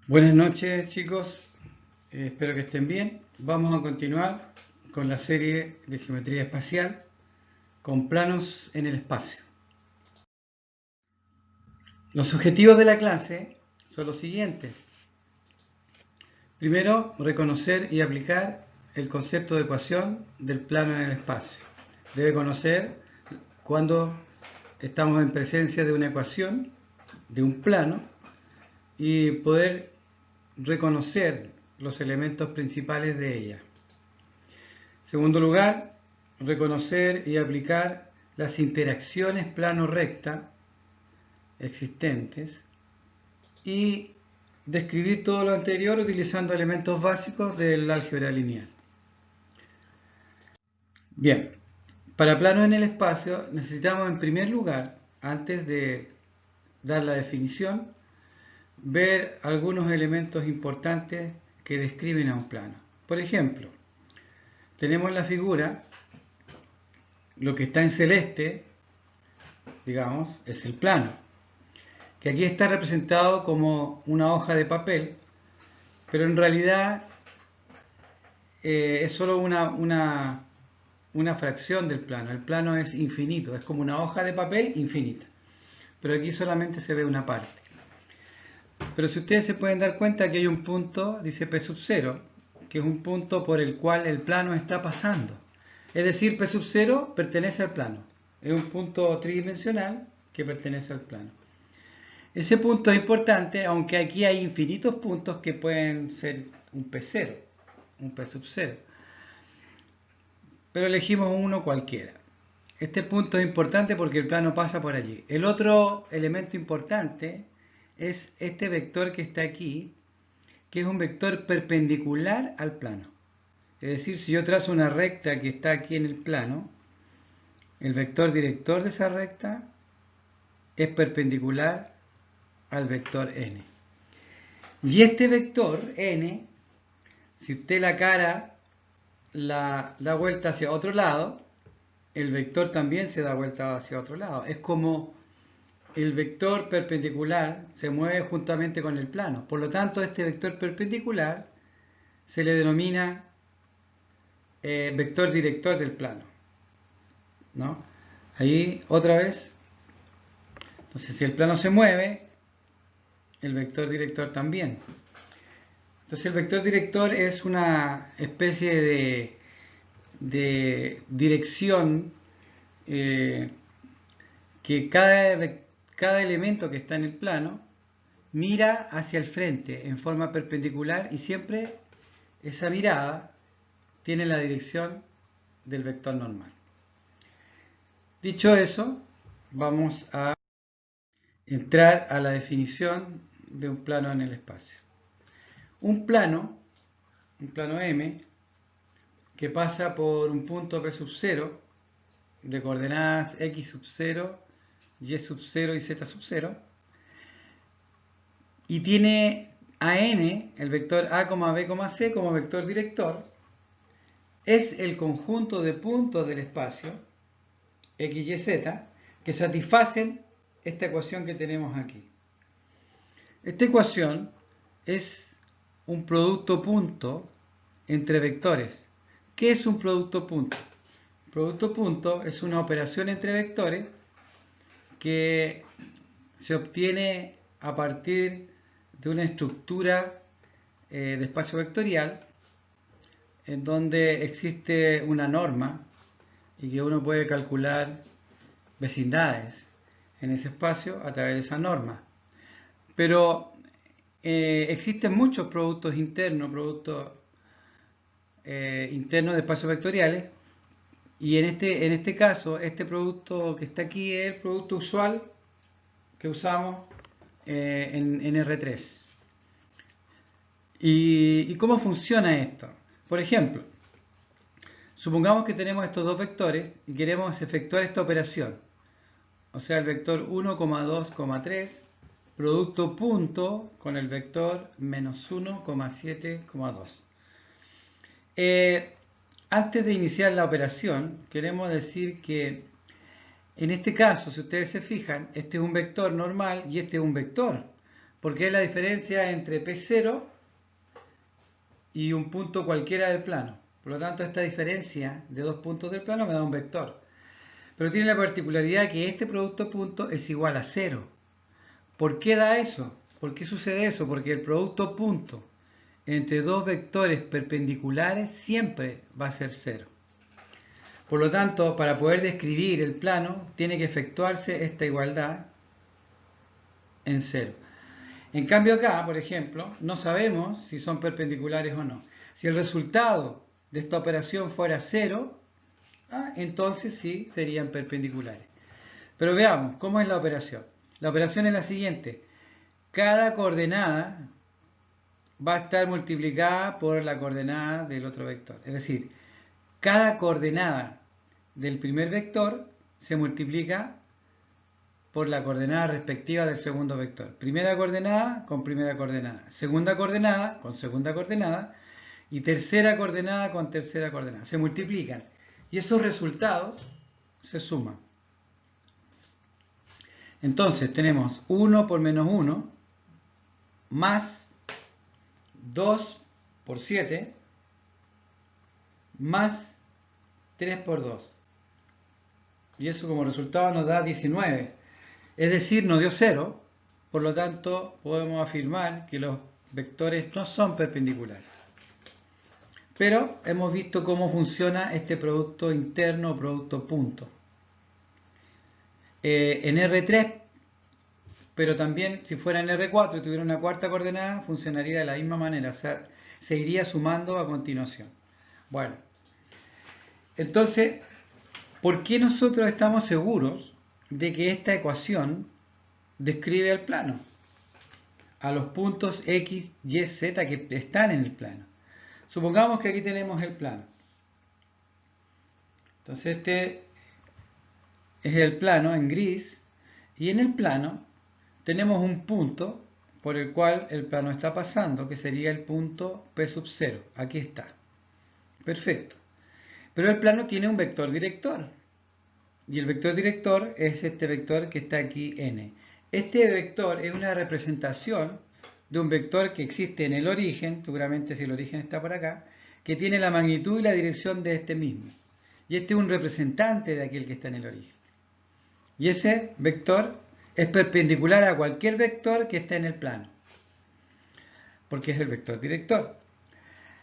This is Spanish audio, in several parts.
Buenas noches, chicos. Espero que estén bien. Vamos a continuar con la serie de geometría espacial con planos en el espacio. Los objetivos de la clase son los siguientes. Primero, reconocer y aplicar el concepto de ecuación del plano en el espacio. Debe conocer cuando estamos en presencia de una ecuación, de un plano, y poder reconocer los elementos principales de ella. Segundo lugar, reconocer y aplicar las interacciones plano-recta existentes y describir todo lo anterior utilizando elementos básicos del álgebra lineal. Bien, para planos en el espacio necesitamos en primer lugar, antes de dar la definición, ver algunos elementos importantes que describen a un plano. Por ejemplo, tenemos la figura, lo que está en celeste, digamos, es el plano, que aquí está representado como una hoja de papel, pero en realidad es solo una fracción del plano. El plano es infinito, es como una hoja de papel infinita, pero aquí solamente se ve una parte. Pero si ustedes se pueden dar cuenta que hay un punto, dice P sub 0, que es un punto por el cual el plano está pasando. Es decir, P sub 0 pertenece al plano. Es un punto tridimensional que pertenece al plano. Ese punto es importante, aunque aquí hay infinitos puntos que pueden ser un P0, un P sub 0. Pero elegimos uno cualquiera. Este punto es importante porque el plano pasa por allí. El otro elemento importante es este vector que está aquí, que es un vector perpendicular al plano. Es decir, si yo trazo una recta que está aquí en el plano, el vector director de esa recta es perpendicular al vector n. Y este vector n, si usted la cara la da vuelta hacia otro lado, el vector también se da vuelta hacia otro lado. Es como el vector perpendicular se mueve juntamente con el plano. Por lo tanto, este vector perpendicular se le denomina vector director del plano, ¿no? Ahí otra vez. Entonces, si el plano se mueve, el vector director también. Entonces, el vector director es una especie de dirección que cada elemento que está en el plano mira hacia el frente en forma perpendicular y siempre esa mirada tiene la dirección del vector normal. Dicho eso, vamos a entrar a la definición de un plano en el espacio. Un plano M, que pasa por un punto P sub 0 de coordenadas X sub 0, Y sub 0 y Z sub 0, y tiene a n, el vector a, b, c como vector director, es el conjunto de puntos del espacio x, y, z que satisfacen esta ecuación que tenemos aquí. Esta ecuación es un producto punto entre vectores. ¿Qué es un producto punto? Un producto punto es una operación entre vectores que se obtiene a partir de una estructura de espacio vectorial en donde existe una norma y que uno puede calcular vecindades en ese espacio a través de esa norma. Pero existen muchos productos internos de espacios vectoriales, y en este caso, este producto que está aquí es el producto usual que usamos en R3. ¿Y cómo funciona esto? Por ejemplo, supongamos que tenemos estos dos vectores y queremos efectuar esta operación. O sea, el vector 1, 2, 3, producto punto con el vector menos 1, 7, 2. Antes de iniciar la operación, queremos decir que en este caso, si ustedes se fijan, este es un vector normal y este es un vector. porque es la diferencia entre P0 y un punto cualquiera del plano. Por lo tanto, esta diferencia de dos puntos del plano me da un vector. Pero tiene la particularidad que este producto punto es igual a 0. ¿Por qué da eso? ¿Por qué sucede eso? Porque el producto punto entre dos vectores perpendiculares siempre va a ser 0. Por lo tanto, para poder describir el plano, tiene que efectuarse esta igualdad en 0. En cambio acá, por ejemplo, no sabemos si son perpendiculares o no. Si el resultado de esta operación fuera 0, entonces sí serían perpendiculares. Pero veamos, ¿cómo es la operación? La operación es la siguiente. Cada coordenada va a estar multiplicada por la coordenada del otro vector. Es decir, cada coordenada del primer vector se multiplica por la coordenada respectiva del segundo vector. Primera coordenada con primera coordenada, segunda coordenada con segunda coordenada y tercera coordenada con tercera coordenada. Se multiplican y esos resultados se suman. Entonces tenemos 1 por menos 1 más 2 por 7 más 3 por 2. Y eso como resultado nos da 19. Es decir, nos dio 0. Por lo tanto, podemos afirmar que los vectores no son perpendiculares. Pero hemos visto cómo funciona este producto interno o producto punto. En R3, pero también si fuera en R4 y tuviera una cuarta coordenada, funcionaría de la misma manera. O sea, se iría sumando a continuación. Bueno, entonces, ¿por qué nosotros estamos seguros de que esta ecuación describe el plano? A los puntos X, Y, Z que están en el plano. Supongamos que aquí tenemos el plano. Entonces este es el plano en gris y en el plano tenemos un punto por el cual el plano está pasando, que sería el punto P sub 0. Aquí está. Perfecto. Pero el plano tiene un vector director. Y el vector director es este vector que está aquí, n. Este vector es una representación de un vector que existe en el origen, seguramente si el origen está por acá, que tiene la magnitud y la dirección de este mismo. Y este es un representante de aquel que está en el origen. Y ese vector es perpendicular a cualquier vector que esté en el plano, porque es el vector director.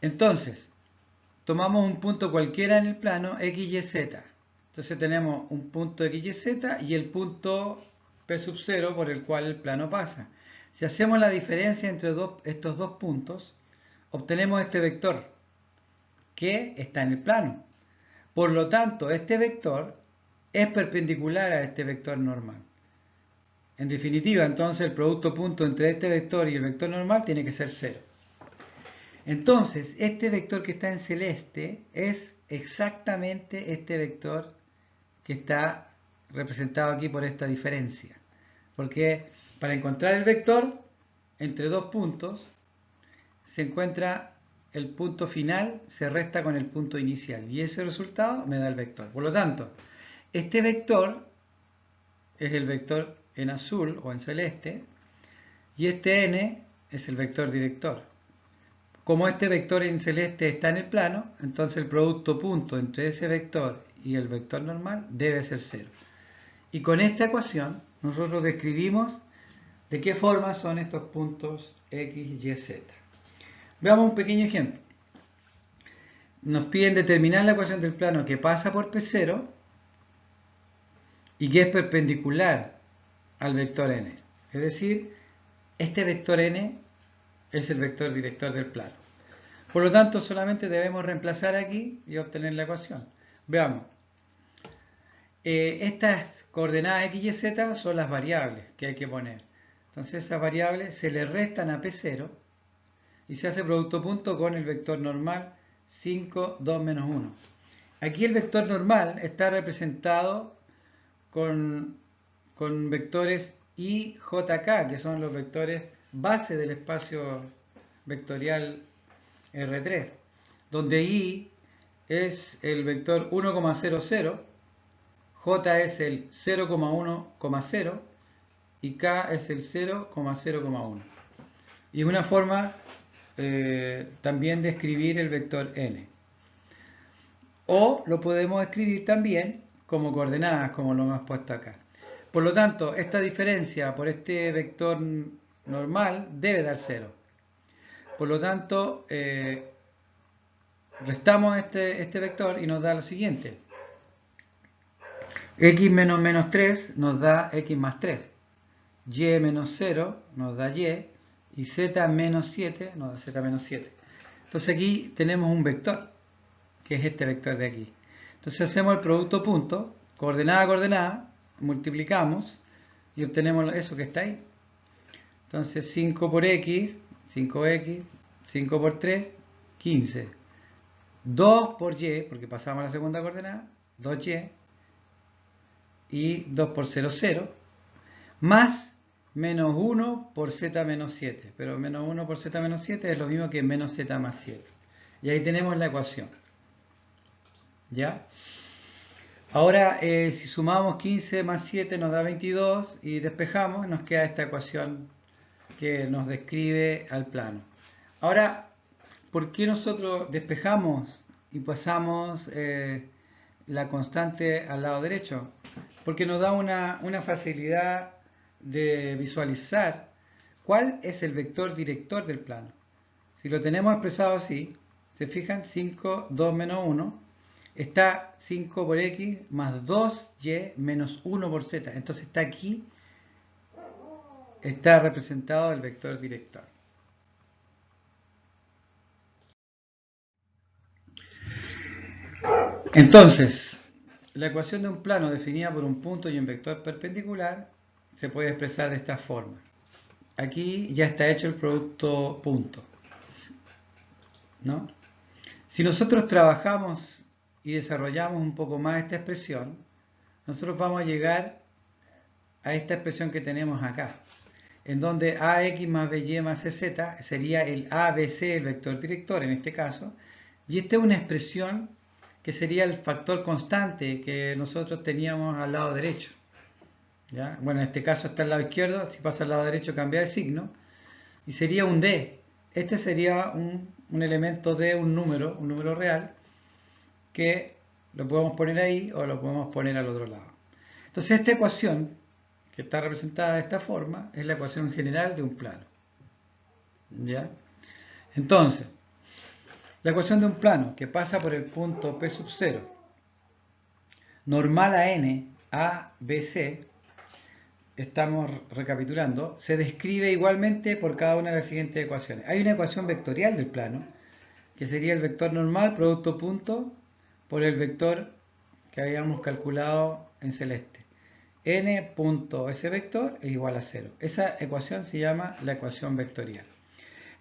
Entonces, tomamos un punto cualquiera en el plano x, y, z. Entonces tenemos un punto x, y, z y el punto P sub 0 por el cual el plano pasa. Si hacemos la diferencia entre estos dos puntos, obtenemos este vector que está en el plano. Por lo tanto, este vector es perpendicular a este vector normal. En definitiva, entonces el producto punto entre este vector y el vector normal tiene que ser 0. Entonces, este vector que está en celeste es exactamente este vector que está representado aquí por esta diferencia. Porque para encontrar el vector entre dos puntos, se encuentra el punto final, se resta con el punto inicial. Y ese resultado me da el vector. Por lo tanto, este vector es el vector en azul o en celeste, y este n es el vector director. Como este vector en celeste está en el plano, entonces el producto punto entre ese vector y el vector normal debe ser 0. Y con esta ecuación nosotros describimos de qué forma son estos puntos x, y, z. Veamos un pequeño ejemplo. Nos piden determinar la ecuación del plano que pasa por P0 y que es perpendicular al vector n. Es decir, este vector n es el vector director del plano. Por lo tanto, solamente debemos reemplazar aquí y obtener la ecuación. Veamos. Estas coordenadas x, y, z son las variables que hay que poner. Entonces esas variables se le restan a P0 y se hace producto punto con el vector normal 5, 2, menos 1. Aquí el vector normal está representado con vectores I, J, K, que son los vectores base del espacio vectorial R3, donde I es el vector 1,00, J es el 0,1,0 y K es el 0,0,1. Y es una forma también de escribir el vector n. O lo podemos escribir también como coordenadas, como lo hemos puesto acá. Por lo tanto, esta diferencia por este vector normal debe dar 0. Por lo tanto, restamos este vector y nos da lo siguiente. X menos menos 3 nos da X más 3. Y menos 0 nos da Y. Y Z menos 7 nos da Z menos 7. Entonces aquí tenemos un vector, que es este vector de aquí. Entonces hacemos el producto punto, coordenada a coordenada, multiplicamos y obtenemos eso que está ahí. Entonces 5 por X, 5X, 5 por 3, 15. 2 por Y, porque pasamos a la segunda coordenada, 2Y, y 2 por 0, 0, más menos 1 por Z menos 7. Pero menos 1 por Z menos 7 es lo mismo que menos Z más 7. Y ahí tenemos la ecuación. ¿Ya? Ahora, si sumamos 15 más 7 nos da 22 y despejamos, nos queda esta ecuación que nos describe al plano. Ahora, ¿por qué nosotros despejamos y pasamos la constante al lado derecho? Porque nos da una facilidad de visualizar cuál es el vector director del plano. Si lo tenemos expresado así, ¿se fijan? 5, 2 menos 1, está 5 por X más 2Y menos 1 por Z. Entonces está aquí, está representado el vector director. Entonces, la ecuación de un plano definida por un punto y un vector perpendicular se puede expresar de esta forma. Aquí ya está hecho el producto punto, ¿no? Si nosotros trabajamos y desarrollamos un poco más esta expresión, nosotros vamos a llegar a esta expresión que tenemos acá, en donde AX más BY más CZ sería el ABC, el vector director en este caso, y esta es una expresión que sería el factor constante que nosotros teníamos al lado derecho. ¿Ya? Bueno, en este caso está al lado izquierdo, si pasa al lado derecho cambia de signo, y sería un D. Este sería un elemento de un número real, que lo podemos poner ahí o lo podemos poner al otro lado. Entonces esta ecuación, que está representada de esta forma, es la ecuación general de un plano. ¿Ya? Entonces, la ecuación de un plano que pasa por el punto P sub 0, normal a n, a, b, c, estamos recapitulando, se describe igualmente por cada una de las siguientes ecuaciones. Hay una ecuación vectorial del plano, que sería el vector normal, producto punto, por el vector que habíamos calculado en celeste. N punto ese vector es igual a 0. Esa ecuación se llama la ecuación vectorial.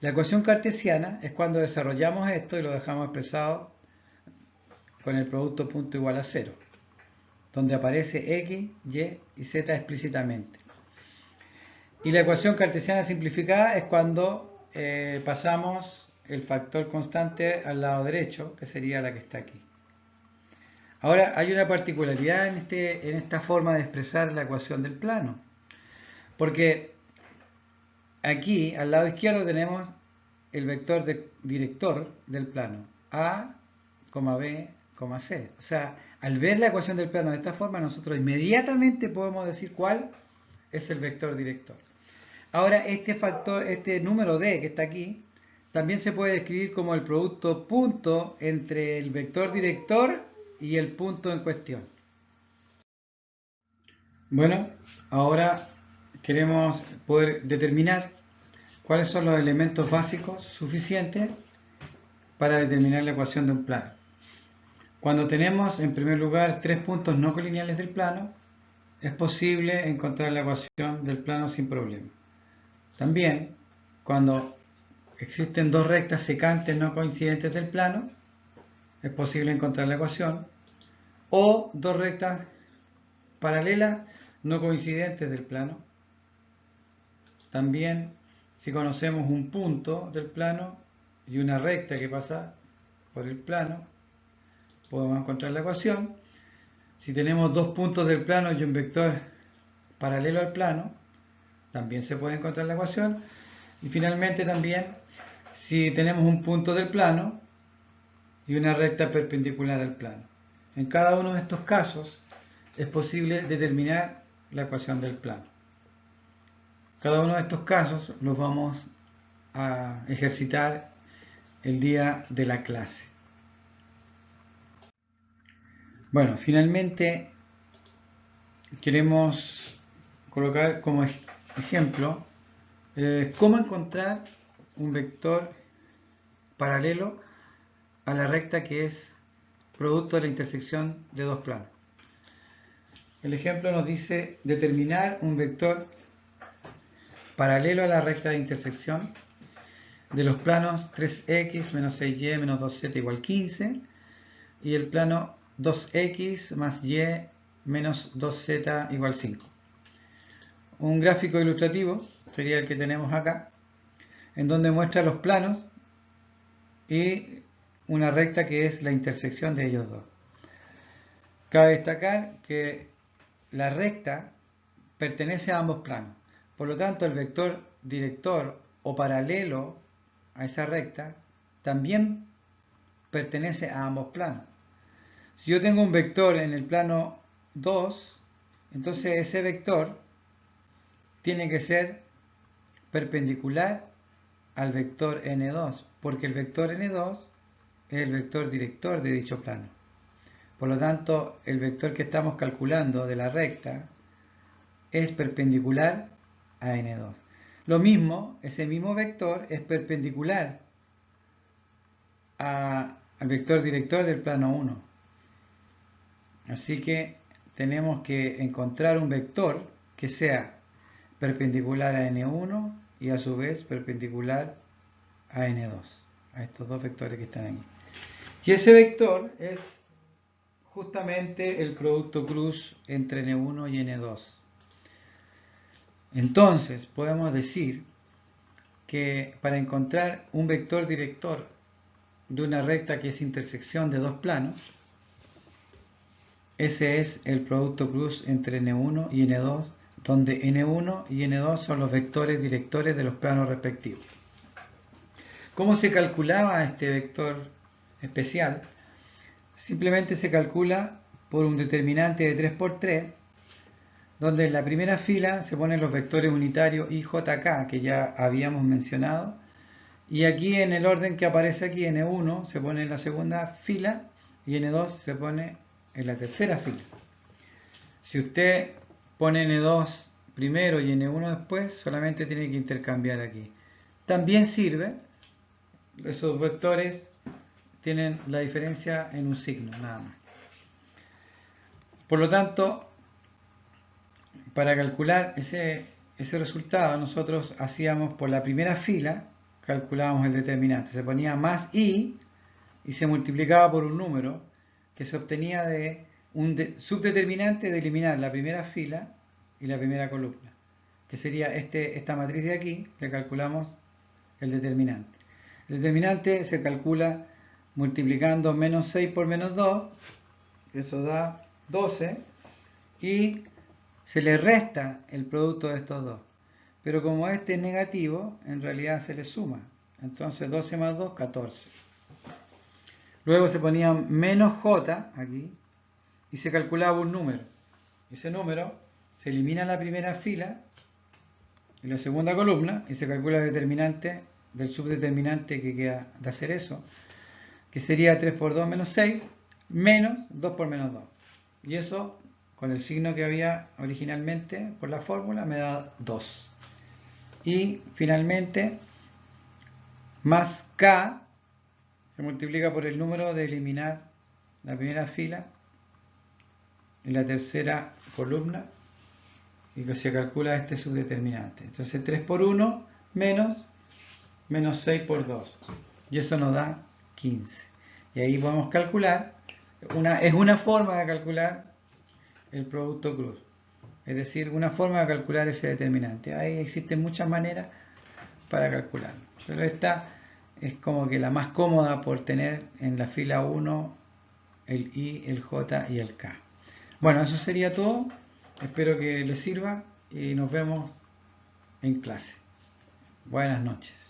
La ecuación cartesiana es cuando desarrollamos esto y lo dejamos expresado con el producto punto igual a 0, donde aparece X, Y y Z explícitamente. Y la ecuación cartesiana simplificada es cuando pasamos el factor constante al lado derecho, que sería la que está aquí. Ahora, hay una particularidad en esta forma de expresar la ecuación del plano, porque aquí, al lado izquierdo, tenemos el vector director del plano, A, B, C. O sea, al ver la ecuación del plano de esta forma, nosotros inmediatamente podemos decir cuál es el vector director. Ahora, este número D que está aquí, también se puede describir como el producto punto entre el vector director y el punto en cuestión. Bueno, ahora queremos poder determinar cuáles son los elementos básicos suficientes para determinar la ecuación de un plano. Cuando tenemos, en primer lugar, tres puntos no colineales del plano, es posible encontrar la ecuación del plano sin problema. También, cuando existen dos rectas secantes no coincidentes del plano, es posible encontrar la ecuación, o dos rectas paralelas no coincidentes del plano. También, si conocemos un punto del plano y una recta que pasa por el plano, podemos encontrar la ecuación. Si tenemos dos puntos del plano y un vector paralelo al plano, también se puede encontrar la ecuación. Y finalmente también, si tenemos un punto del plano y una recta perpendicular al plano. En cada uno de estos casos es posible determinar la ecuación del plano. Cada uno de estos casos los vamos a ejercitar el día de la clase. Bueno, finalmente queremos colocar como ejemplo cómo encontrar un vector paralelo a la recta que es producto de la intersección de dos planos. El ejemplo nos dice determinar un vector paralelo a la recta de intersección de los planos 3x menos 6y menos 2z igual 15 y el plano 2x más y menos 2z igual 5. Un gráfico ilustrativo sería el que tenemos acá, en donde muestra los planos y una recta que es la intersección de ellos dos. Cabe destacar que la recta pertenece a ambos planos. Por lo tanto, el vector director o paralelo a esa recta también pertenece a ambos planos. Si yo tengo un vector en el plano 2, entonces ese vector tiene que ser perpendicular al vector n2, porque el vector n2 es el vector director de dicho plano. Por lo tanto, el vector que estamos calculando de la recta es perpendicular a n2. Lo mismo, ese mismo vector es perpendicular al vector director del plano 1. Así que tenemos que encontrar un vector que sea perpendicular a n1 y a su vez perpendicular a n2, a estos dos vectores que están aquí. Y ese vector es justamente el producto cruz entre n1 y n2. Entonces podemos decir que para encontrar un vector director de una recta que es intersección de dos planos, ese es el producto cruz entre n1 y n2, donde n1 y n2 son los vectores directores de los planos respectivos. ¿Cómo se calculaba este vector especial? Simplemente se calcula por un determinante de 3×3, donde en la primera fila se ponen los vectores unitarios IJK, que ya habíamos mencionado, y aquí en el orden que aparece aquí, N1 se pone en la segunda fila y N2 se pone en la tercera fila. Si usted pone N2 primero y N1 después, solamente tiene que intercambiar aquí. También sirve, esos vectores tienen la diferencia en un signo, nada más. Por lo tanto, para calcular ese resultado, nosotros hacíamos por la primera fila, calculábamos el determinante. Se ponía más i y se multiplicaba por un número que se obtenía de un subdeterminante de eliminar la primera fila y la primera columna, que sería esta matriz de aquí, le calculamos el determinante. El determinante se calcula multiplicando menos 6 por menos 2, eso da 12, y se le resta el producto de estos dos. Pero como este es negativo, en realidad se le suma. Entonces 12 más 2, 14. Luego se ponía menos j aquí y se calculaba un número. Ese número se elimina la primera fila y la segunda columna y se calcula el determinante del subdeterminante que queda de hacer eso, que sería 3 por 2 menos 6, menos 2 por menos 2. Y eso, con el signo que había originalmente por la fórmula, me da 2. Y finalmente, más k se multiplica por el número de eliminar la primera fila y la tercera columna, y que se calcula este subdeterminante. Entonces 3 por 1 menos 6 por 2. Y eso nos da 15. Y ahí podemos calcular, es una forma de calcular el producto cruz. Es decir, una forma de calcular ese determinante. Ahí existen muchas maneras para calcularlo. Pero esta es como que la más cómoda por tener en la fila 1 el I, el J y el K. Bueno, eso sería todo. Espero que les sirva y nos vemos en clase. Buenas noches.